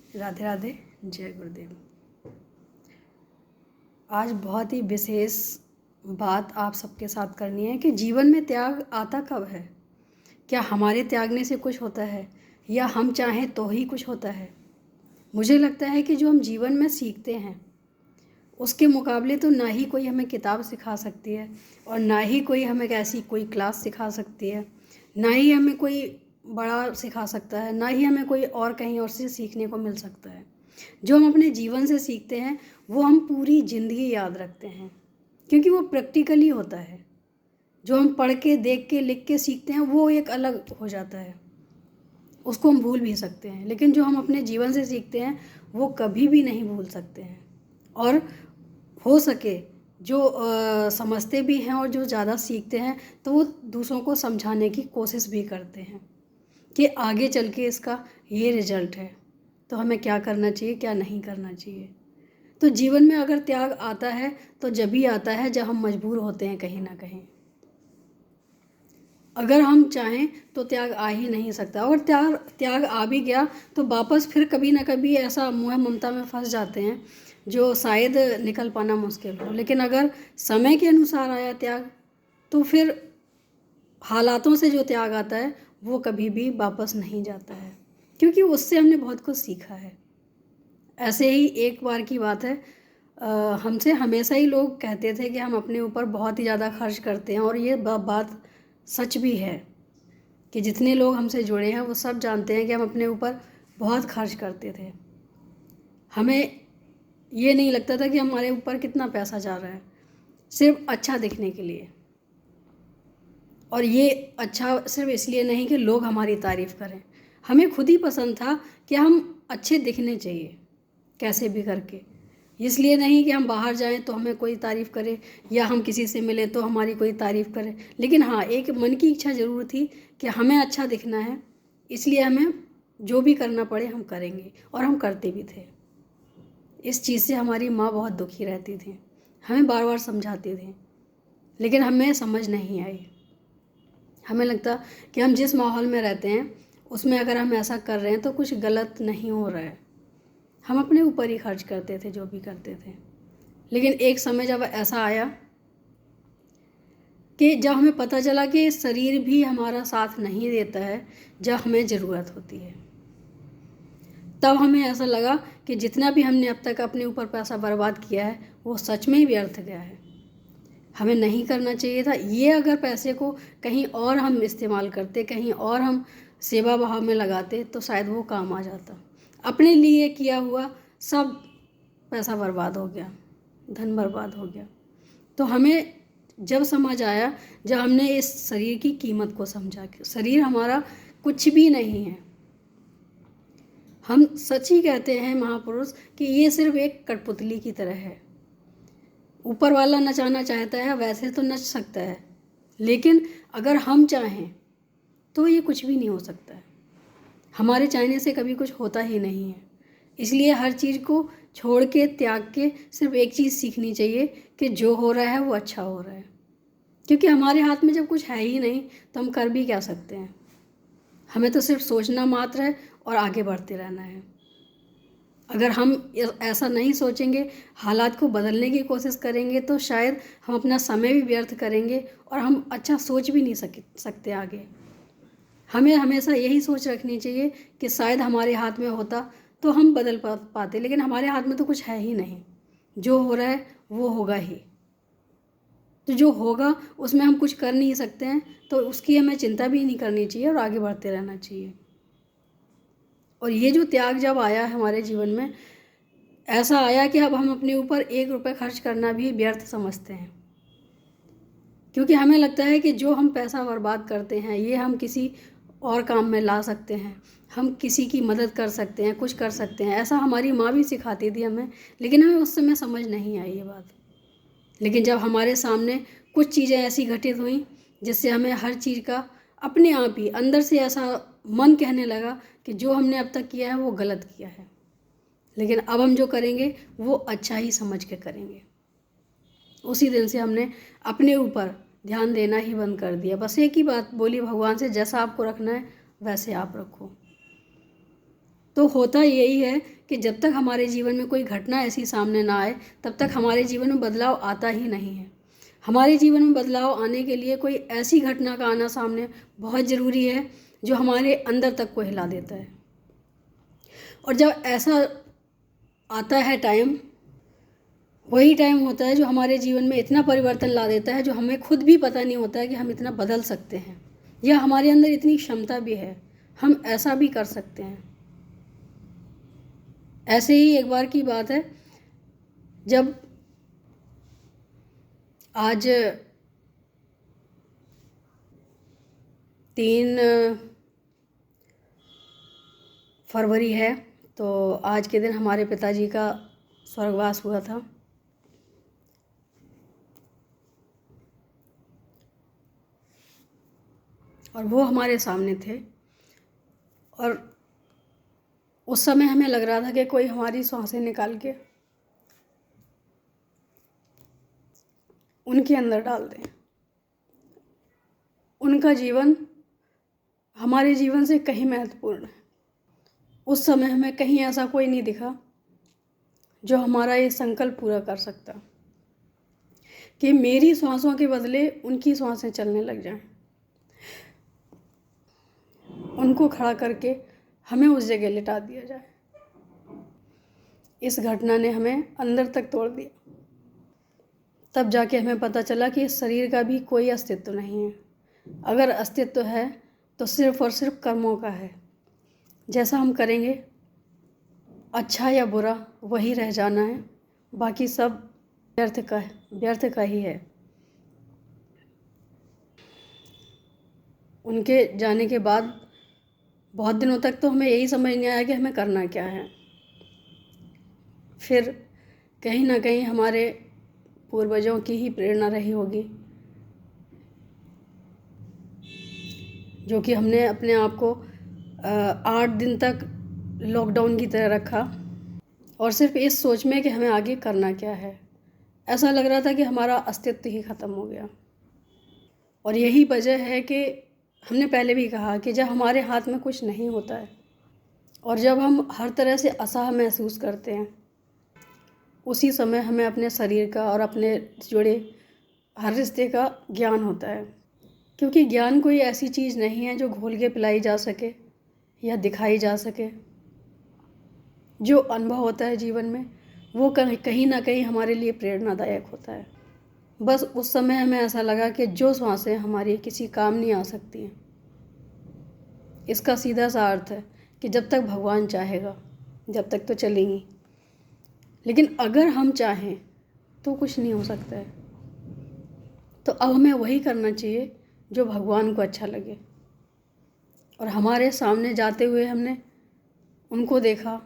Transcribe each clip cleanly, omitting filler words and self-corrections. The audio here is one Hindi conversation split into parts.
राधे राधे, जय गुरुदेव। आज बहुत ही विशेष बात आप सबके साथ करनी है कि जीवन में त्याग आता कब है। क्या हमारे त्यागने से कुछ होता है या हम चाहें तो ही कुछ होता है। मुझे लगता है कि जो हम जीवन में सीखते हैं उसके मुकाबले तो ना ही कोई हमें किताब सिखा सकती है और ना ही कोई हमें ऐसी कोई क्लास सिखा सकती है, ना ही हमें कोई बड़ा सिखा सकता है, ना ही हमें कोई और कहीं और से सीखने को मिल सकता है। जो हम अपने जीवन से सीखते हैं वो हम पूरी ज़िंदगी याद रखते हैं, क्योंकि वो प्रैक्टिकली होता है। जो हम पढ़ के, देख के, लिख के सीखते हैं वो एक अलग हो जाता है, उसको हम भूल भी सकते हैं। लेकिन जो हम अपने जीवन से सीखते हैं वो कभी भी नहीं भूल सकते हैं। और हो सके जो समझते भी हैं और जो ज़्यादा सीखते हैं तो वो दूसरों को समझाने की कोशिश भी करते हैं कि आगे चल के इसका ये रिजल्ट है, तो हमें क्या करना चाहिए, क्या नहीं करना चाहिए। तो जीवन में अगर त्याग आता है तो जब भी आता है जब हम मजबूर होते हैं कहीं ना कहीं। अगर हम चाहें तो त्याग आ ही नहीं सकता, और त्याग आ भी गया तो वापस फिर कभी ना कभी ऐसा मोह ममता में फंस जाते हैं जो शायद निकल पाना मुश्किल हो। लेकिन अगर समय के अनुसार आया त्याग तो फिर हालातों से जो त्याग आता है वो कभी भी वापस नहीं जाता है, क्योंकि उससे हमने बहुत कुछ सीखा है। ऐसे ही एक बार की बात है, हमसे हमेशा ही लोग कहते थे कि हम अपने ऊपर बहुत ही ज़्यादा खर्च करते हैं, और ये बात सच भी है कि जितने लोग हमसे जुड़े हैं वो सब जानते हैं कि हम अपने ऊपर बहुत खर्च करते थे। हमें ये नहीं लगता था कि हमारे ऊपर कितना पैसा जा रहा है, सिर्फ अच्छा दिखने के लिए। और ये अच्छा सिर्फ इसलिए नहीं कि लोग हमारी तारीफ़ करें, हमें खुद ही पसंद था कि हम अच्छे दिखने चाहिए कैसे भी करके। इसलिए नहीं कि हम बाहर जाएं तो हमें कोई तारीफ़ करे या हम किसी से मिले तो हमारी कोई तारीफ़ करे। लेकिन हाँ, एक मन की इच्छा ज़रूर थी कि हमें अच्छा दिखना है, इसलिए हमें जो भी करना पड़े हम करेंगे, और हम करते भी थे। इस चीज़ से हमारी माँ बहुत दुखी रहती थी, हमें बार बार समझाती थी, लेकिन हमें समझ नहीं आई। हमें लगता कि हम जिस माहौल में रहते हैं उसमें अगर हम ऐसा कर रहे हैं तो कुछ गलत नहीं हो रहा है। हम अपने ऊपर ही खर्च करते थे जो भी करते थे। लेकिन एक समय जब ऐसा आया कि जब हमें पता चला कि शरीर भी हमारा साथ नहीं देता है जब हमें ज़रूरत होती है, तब हमें ऐसा लगा कि जितना भी हमने अब तक अपने ऊपर पैसा बर्बाद किया है वो सच में ही व्यर्थ गया है, हमें नहीं करना चाहिए था। ये अगर पैसे को कहीं और हम इस्तेमाल करते, कहीं और हम सेवा भाव में लगाते तो शायद वो काम आ जाता। अपने लिए किया हुआ सब पैसा बर्बाद हो गया, धन बर्बाद हो गया। तो हमें जब समझ आया, जब हमने इस शरीर की कीमत को समझा कि शरीर हमारा कुछ भी नहीं है। हम सच ही कहते हैं महापुरुष कि ये सिर्फ एक कठपुतली की तरह है। ऊपर वाला नचाना चाहता है वैसे तो नच सकता है, लेकिन अगर हम चाहें तो ये कुछ भी नहीं हो सकता है। हमारे चाहने से कभी कुछ होता ही नहीं है। इसलिए हर चीज़ को छोड़ के, त्याग के सिर्फ एक चीज़ सीखनी चाहिए कि जो हो रहा है वो अच्छा हो रहा है। क्योंकि हमारे हाथ में जब कुछ है ही नहीं तो हम कर भी क्या सकते हैं। हमें तो सिर्फ सोचना मात्र है और आगे बढ़ते रहना है। अगर हम ऐसा नहीं सोचेंगे, हालात को बदलने की कोशिश करेंगे, तो शायद हम अपना समय भी व्यर्थ करेंगे और हम अच्छा सोच भी नहीं सकते आगे। हमें हमेशा यही सोच रखनी चाहिए कि शायद हमारे हाथ में होता तो हम बदल पाते, लेकिन हमारे हाथ में तो कुछ है ही नहीं। जो हो रहा है वो होगा ही, तो जो होगा उसमें हम कुछ कर नहीं सकते हैं, तो उसकी हमें चिंता भी नहीं करनी चाहिए और आगे बढ़ते रहना चाहिए। और ये जो त्याग जब आया हमारे जीवन में, ऐसा आया कि अब हम अपने ऊपर 1 रुपये खर्च करना भी व्यर्थ समझते हैं, क्योंकि हमें लगता है कि जो हम पैसा बर्बाद करते हैं ये हम किसी और काम में ला सकते हैं, हम किसी की मदद कर सकते हैं, कुछ कर सकते हैं। ऐसा हमारी माँ भी सिखाती थी हमें, लेकिन हमें उस समय समझ नहीं आई ये बात। लेकिन जब हमारे सामने कुछ चीज़ें ऐसी घटित हुई जिससे हमें हर चीज़ का अपने आप ही अंदर से ऐसा मन कहने लगा कि जो हमने अब तक किया है वो गलत किया है, लेकिन अब हम जो करेंगे वो अच्छा ही समझ के करेंगे। उसी दिन से हमने अपने ऊपर ध्यान देना ही बंद कर दिया। बस एक ही बात बोली भगवान से, जैसा आपको रखना है वैसे आप रखो। तो होता यही है कि जब तक हमारे जीवन में कोई घटना ऐसी सामने ना आए तब तक हमारे जीवन में बदलाव आता ही नहीं है। हमारे जीवन में बदलाव आने के लिए कोई ऐसी घटना का आना सामने बहुत ज़रूरी है जो हमारे अंदर तक को हिला देता है। और जब ऐसा आता है टाइम, वही टाइम होता है जो हमारे जीवन में इतना परिवर्तन ला देता है जो हमें खुद भी पता नहीं होता है कि हम इतना बदल सकते हैं, या हमारे अंदर इतनी क्षमता भी है, हम ऐसा भी कर सकते हैं। ऐसे ही एक बार की बात है, जब आज 3 फरवरी है, तो आज के दिन हमारे पिताजी का स्वर्गवास हुआ था। और वो हमारे सामने थे, और उस समय हमें लग रहा था कि कोई हमारी सांसें निकाल के उनके अंदर डाल दें। उनका जीवन हमारे जीवन से कहीं महत्वपूर्ण है। उस समय हमें कहीं ऐसा कोई नहीं दिखा जो हमारा ये संकल्प पूरा कर सकता कि मेरी सांसों के बदले उनकी सांसें चलने लग जाएं। उनको खड़ा करके हमें उस जगह लिटा दिया जाए। इस घटना ने हमें अंदर तक तोड़ दिया। तब जाके हमें पता चला कि इस शरीर का भी कोई अस्तित्व नहीं है। अगर अस्तित्व है तो सिर्फ और सिर्फ कर्मों का है। जैसा हम करेंगे, अच्छा या बुरा, वही रह जाना है, बाकी सब व्यर्थ का ही है। उनके जाने के बाद बहुत दिनों तक तो हमें यही समझ नहीं आया कि हमें करना क्या है। फिर कहीं ना कहीं हमारे पूर्वजों की ही प्रेरणा रही होगी, जो कि हमने अपने आप को 8 दिन तक लॉकडाउन की तरह रखा, और सिर्फ इस सोच में कि हमें आगे करना क्या है। ऐसा लग रहा था कि हमारा अस्तित्व ही ख़त्म हो गया। और यही वजह है कि हमने पहले भी कहा कि जब हमारे हाथ में कुछ नहीं होता है और जब हम हर तरह से असहाय महसूस करते हैं, उसी समय हमें अपने शरीर का और अपने जुड़े हर रिश्ते का ज्ञान होता है। क्योंकि ज्ञान कोई ऐसी चीज़ नहीं है जो घोल के पिलाई जा सके या दिखाई जा सके। जो अनुभव होता है जीवन में, वो कहीं ना कहीं हमारे लिए प्रेरणादायक होता है। बस उस समय हमें ऐसा लगा कि जो सांसें हमारी किसी काम नहीं आ सकती हैं, इसका सीधा सा अर्थ है कि जब तक भगवान चाहेगा, जब तक तो चलेंगी, लेकिन अगर हम चाहें तो कुछ नहीं हो सकता है। तो अब हमें वही करना चाहिए जो भगवान को अच्छा लगे। और हमारे सामने जाते हुए हमने उनको देखा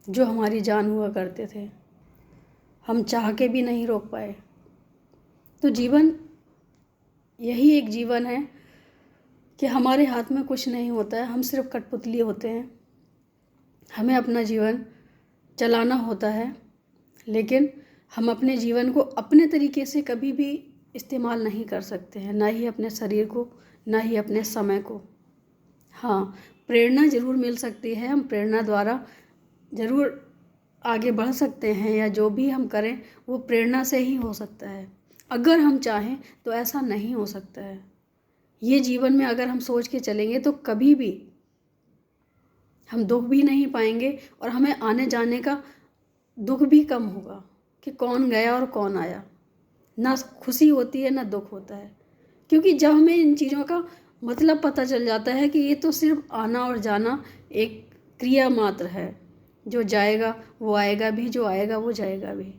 जो हमारी जान हुआ करते थे, हम चाह के भी नहीं रोक पाए। तो जीवन यही एक जीवन है कि हमारे हाथ में कुछ नहीं होता है, हम सिर्फ कठपुतली होते हैं। हमें अपना जीवन चलाना होता है, लेकिन हम अपने जीवन को अपने तरीके से कभी भी इस्तेमाल नहीं कर सकते हैं, ना ही अपने शरीर को, ना ही अपने समय को। हाँ, प्रेरणा ज़रूर मिल सकती है, हम प्रेरणा द्वारा ज़रूर आगे बढ़ सकते हैं, या जो भी हम करें वो प्रेरणा से ही हो सकता है। अगर हम चाहें तो ऐसा नहीं हो सकता है। ये जीवन में अगर हम सोच के चलेंगे तो कभी भी हम दुख भी नहीं पाएंगे, और हमें आने जाने का दुख भी कम होगा कि कौन गया और कौन आया। ना खुशी होती है ना दुख होता है, क्योंकि जब हमें इन चीज़ों का मतलब पता चल जाता है कि ये तो सिर्फ आना और जाना एक क्रिया मात्र है, जो जाएगा वो आएगा भी, जो आएगा वो जाएगा भी।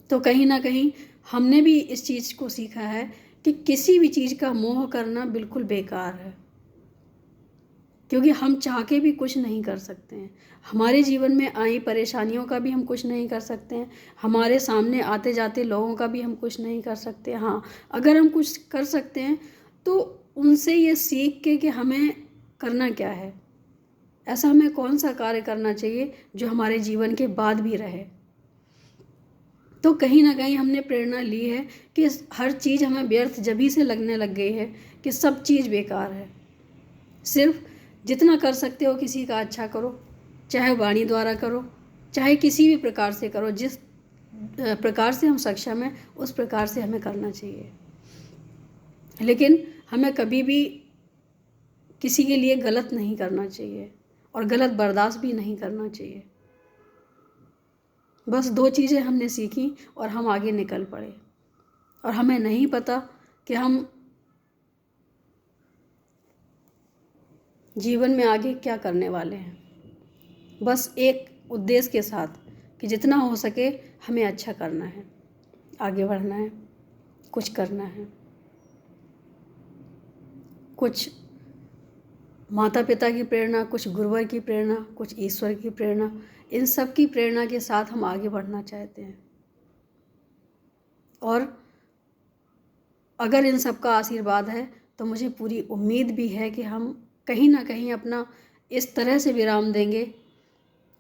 तो कहीं ना कहीं हमने भी इस चीज़ को सीखा है कि किसी भी चीज़ का मोह करना बिल्कुल बेकार है, क्योंकि हम चाह के भी कुछ नहीं कर सकते हैं। हमारे जीवन में आई परेशानियों का भी हम कुछ नहीं कर सकते हैं, हमारे सामने आते जाते लोगों का भी हम कुछ नहीं कर सकते। हाँ, अगर हम कुछ कर सकते हैं तो उनसे ये सीख के कि हमें करना क्या है, ऐसा हमें कौन सा कार्य करना चाहिए जो हमारे जीवन के बाद भी रहे। तो कहीं ना कहीं हमने प्रेरणा ली है कि हर चीज़ हमें व्यर्थ जभी से लगने लग गई है कि सब चीज़ बेकार है। सिर्फ जितना कर सकते हो किसी का अच्छा करो, चाहे वाणी द्वारा करो, चाहे किसी भी प्रकार से करो। जिस प्रकार से हम सक्षम हैं उस प्रकार से हमें करना चाहिए। लेकिन हमें कभी भी किसी के लिए गलत नहीं करना चाहिए और गलत बर्दाश्त भी नहीं करना चाहिए। बस 2 चीज़ें हमने सीखी और हम आगे निकल पड़े, और हमें नहीं पता कि हम जीवन में आगे क्या करने वाले हैं। बस एक उद्देश्य के साथ कि जितना हो सके हमें अच्छा करना है, आगे बढ़ना है, कुछ करना है। कुछ माता पिता की प्रेरणा, कुछ गुरुवर की प्रेरणा, कुछ ईश्वर की प्रेरणा, इन सब की प्रेरणा के साथ हम आगे बढ़ना चाहते हैं। और अगर इन सब का आशीर्वाद है तो मुझे पूरी उम्मीद भी है कि हम कहीं ना कहीं अपना इस तरह से विराम देंगे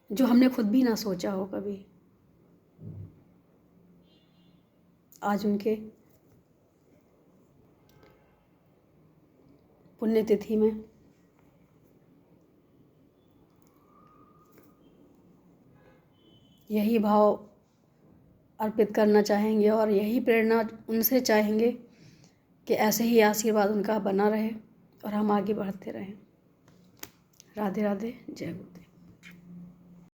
जो हमने खुद भी ना सोचा हो कभी। आज उनके पुण्यतिथि में यही भाव अर्पित करना चाहेंगे और यही प्रेरणा उनसे चाहेंगे कि ऐसे ही आशीर्वाद उनका बना रहे और हम आगे बढ़ते रहें। राधे राधे, जय गुरु।